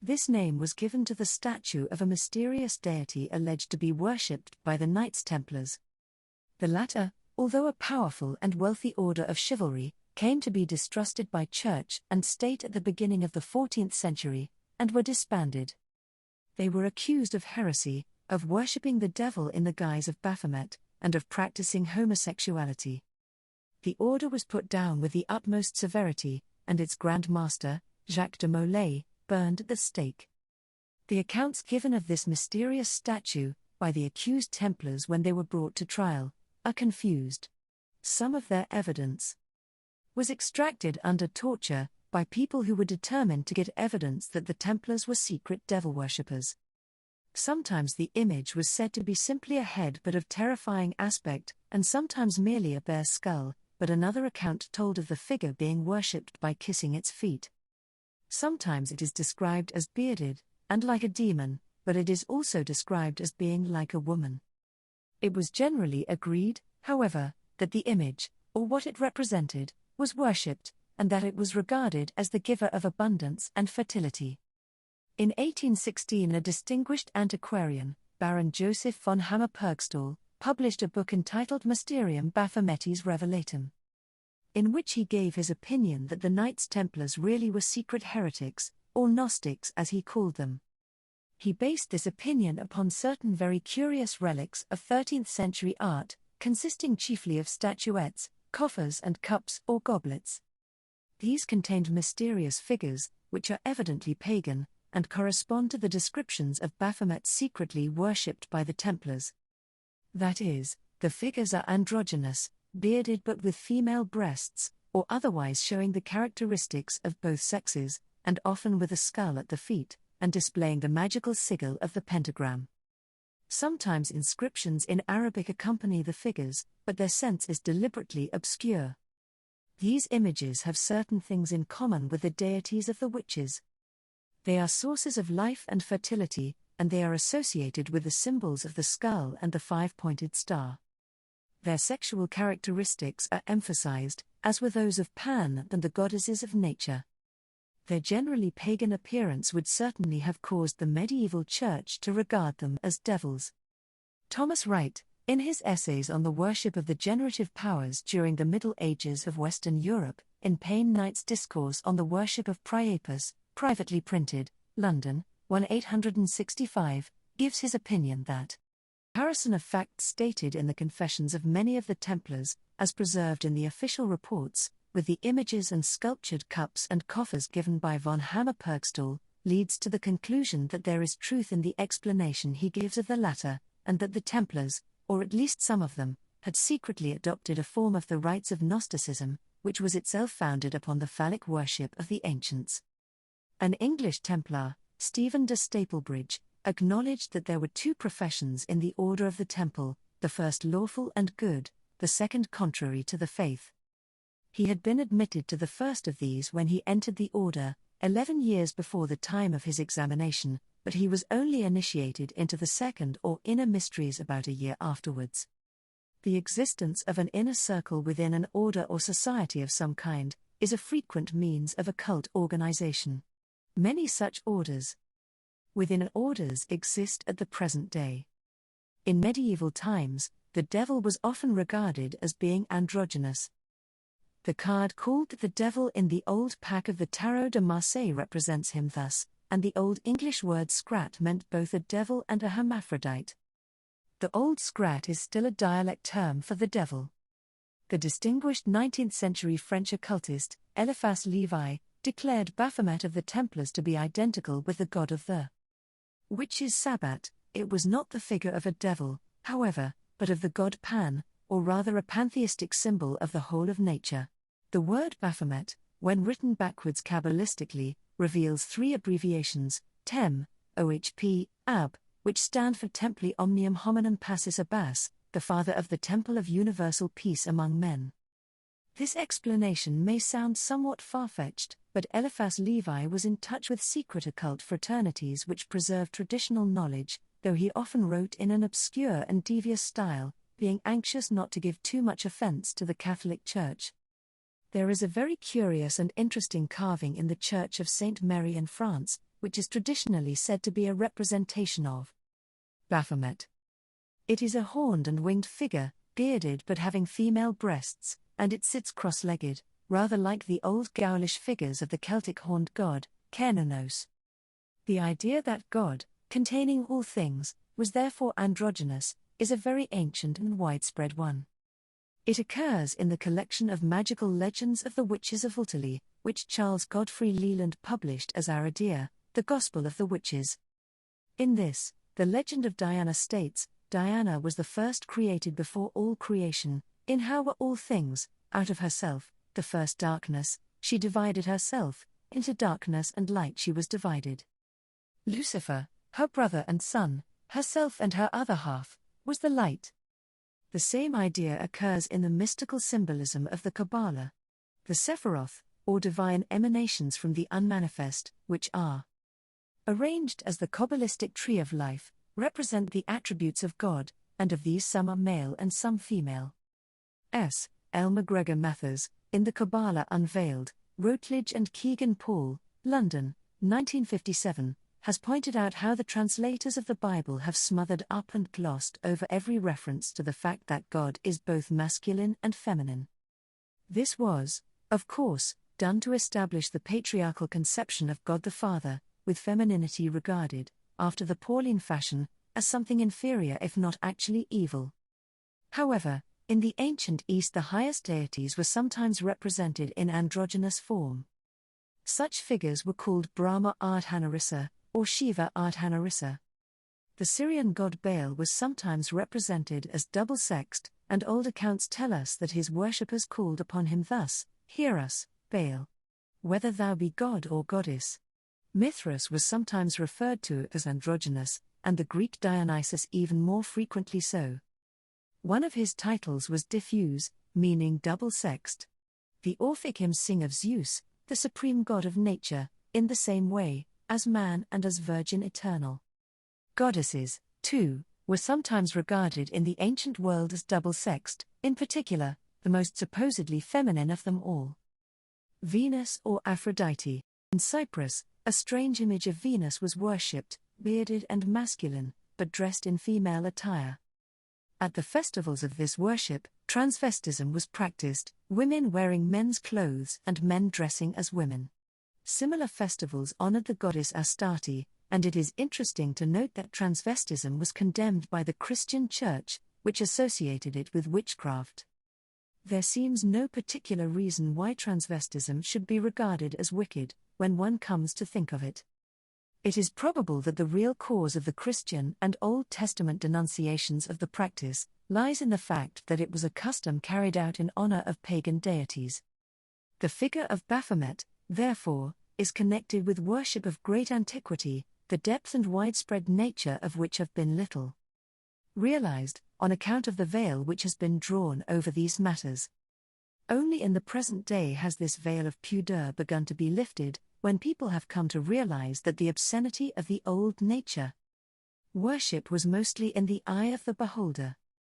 This name was given to the statue of a mysterious deity alleged to be worshipped by the Knights Templars. The latter, although a powerful and wealthy order of chivalry, came to be distrusted by church and state at the beginning of the 14th century, and were disbanded. They were accused of heresy, of worshipping the devil in the guise of Baphomet, and of practising homosexuality. The order was put down with the utmost severity, and its Grand Master, Jacques de Molay, burned at the stake. The accounts given of this mysterious statue, by the accused Templars when they were brought to trial, are confused. Some of their evidence was extracted under torture, by people who were determined to get evidence that the Templars were secret devil worshippers. Sometimes the image was said to be simply a head but of terrifying aspect, and sometimes merely a bare skull, but another account told of the figure being worshipped by kissing its feet. Sometimes it is described as bearded, and like a demon, but it is also described as being like a woman. It was generally agreed, however, that the image, or what it represented, was worshipped, and that it was regarded as the giver of abundance and fertility. In 1816 a distinguished antiquarian, Baron Joseph von Hammer-Purgstall, published a book entitled Mysterium Baphometis Revelatum, in which he gave his opinion that the Knights Templars really were secret heretics, or Gnostics as he called them. He based this opinion upon certain very curious relics of 13th century art, consisting chiefly of statuettes, coffers and cups or goblets. These contained mysterious figures, which are evidently pagan, and correspond to the descriptions of Baphomet secretly worshipped by the Templars. That is, the figures are androgynous, bearded but with female breasts, or otherwise showing the characteristics of both sexes, and often with a skull at the feet, and displaying the magical sigil of the pentagram. Sometimes inscriptions in Arabic accompany the figures, but their sense is deliberately obscure. These images have certain things in common with the deities of the witches. They are sources of life and fertility, and they are associated with the symbols of the skull and the five-pointed star. Their sexual characteristics are emphasized, as were those of Pan and the goddesses of nature. Their generally pagan appearance would certainly have caused the medieval church to regard them as devils. Thomas Wright, in his essays on the worship of the generative powers during the Middle Ages of Western Europe, in Payne Knight's Discourse on the Worship of Priapus, privately printed, London, 1865, gives his opinion that comparison of facts stated in the confessions of many of the Templars, as preserved in the official reports, with the images and sculptured cups and coffers given by von Hammer-Purgstall, leads to the conclusion that there is truth in the explanation he gives of the latter, and that the Templars, or at least some of them, had secretly adopted a form of the rites of Gnosticism, which was itself founded upon the phallic worship of the ancients. An English Templar, Stephen de Staplebridge, acknowledged that there were two professions in the Order of the Temple, the first lawful and good, the second contrary to the faith. He had been admitted to the first of these when he entered the order, 11 years before the time of his examination, but he was only initiated into the second or inner mysteries about a year afterwards. The existence of an inner circle within an order or society of some kind is a frequent means of occult organization. Many such orders within orders exist at the present day. In medieval times, the devil was often regarded as being androgynous. The card called the devil in the old pack of the Tarot de Marseille represents him thus, and the Old English word scrat meant both a devil and a hermaphrodite. The Old Scrat is still a dialect term for the devil. The distinguished 19th-century French occultist, Eliphas Levi, declared Baphomet of the Templars to be identical with the god of the witches Sabbat. It was not the figure of a devil, however, but of the god Pan, or rather a pantheistic symbol of the whole of nature. The word Baphomet, when written backwards Kabbalistically, reveals three abbreviations, TEM, OHP, AB, which stand for Templi Omnium Hominum Pacis Abbas, the Father of the Temple of Universal Peace among men. This explanation may sound somewhat far-fetched, but Eliphas Levi was in touch with secret occult fraternities which preserved traditional knowledge, though he often wrote in an obscure and devious style, being anxious not to give too much offense to the Catholic Church. There is a very curious and interesting carving in the Church of Saint Mary in France, which is traditionally said to be a representation of Baphomet. It is a horned and winged figure, bearded but having female breasts, and it sits cross-legged, rather like the old Gaulish figures of the Celtic horned god, Cernunnos. The idea that God, containing all things, was therefore androgynous, is a very ancient and widespread one. It occurs in the collection of magical legends of the witches of Ultali, which Charles Godfrey Leland published as Aradia, the Gospel of the Witches. In this, the legend of Diana states, Diana was the first created before all creation, in her were all things, out of herself, the first darkness, she divided herself, into darkness and light she was divided. Lucifer, her brother and son, herself and her other half, was the light. The same idea occurs in the mystical symbolism of the Kabbalah. The Sephiroth, or divine emanations from the unmanifest, which are arranged as the Kabbalistic tree of life, represent the attributes of God, and of these some are male and some female. S. L. MacGregor Mathers, in The Kabbalah Unveiled, Routledge and Keegan Paul, London, 1957, has pointed out how the translators of the Bible have smothered up and glossed over every reference to the fact that God is both masculine and feminine. This was, of course, done to establish the patriarchal conception of God the Father, with femininity regarded, after the Pauline fashion, as something inferior if not actually evil. However, in the ancient East the highest deities were sometimes represented in androgynous form. Such figures were called Brahma Ardhanarissa, or Shiva Ardhanarissa. The Syrian god Baal was sometimes represented as double-sexed, and old accounts tell us that his worshippers called upon him thus, "Hear us, Baal. Whether thou be god or goddess." Mithras was sometimes referred to as androgynous, and the Greek Dionysus even more frequently so. One of his titles was diffuse, meaning double-sexed. The Orphic hymns sing of Zeus, the supreme god of nature, in the same way, as man and as virgin eternal. Goddesses, too, were sometimes regarded in the ancient world as double-sexed, in particular, the most supposedly feminine of them all. Venus or Aphrodite. In Cyprus, a strange image of Venus was worshipped, bearded and masculine, but dressed in female attire. At the festivals of this worship, transvestism was practiced, women wearing men's clothes and men dressing as women. Similar festivals honored the goddess Astarte, and it is interesting to note that transvestism was condemned by the Christian Church, which associated it with witchcraft. There seems no particular reason why transvestism should be regarded as wicked, when one comes to think of it. It is probable that the real cause of the Christian and Old Testament denunciations of the practice lies in the fact that it was a custom carried out in honor of pagan deities. The figure of Baphomet, therefore, is connected with worship of great antiquity, the depth and widespread nature of which have been little realized, on account of the veil which has been drawn over these matters. Only in the present day has this veil of pudeur begun to be lifted, when people have come to realize that the obscenity of the old nature worship was mostly in the eye of the beholder.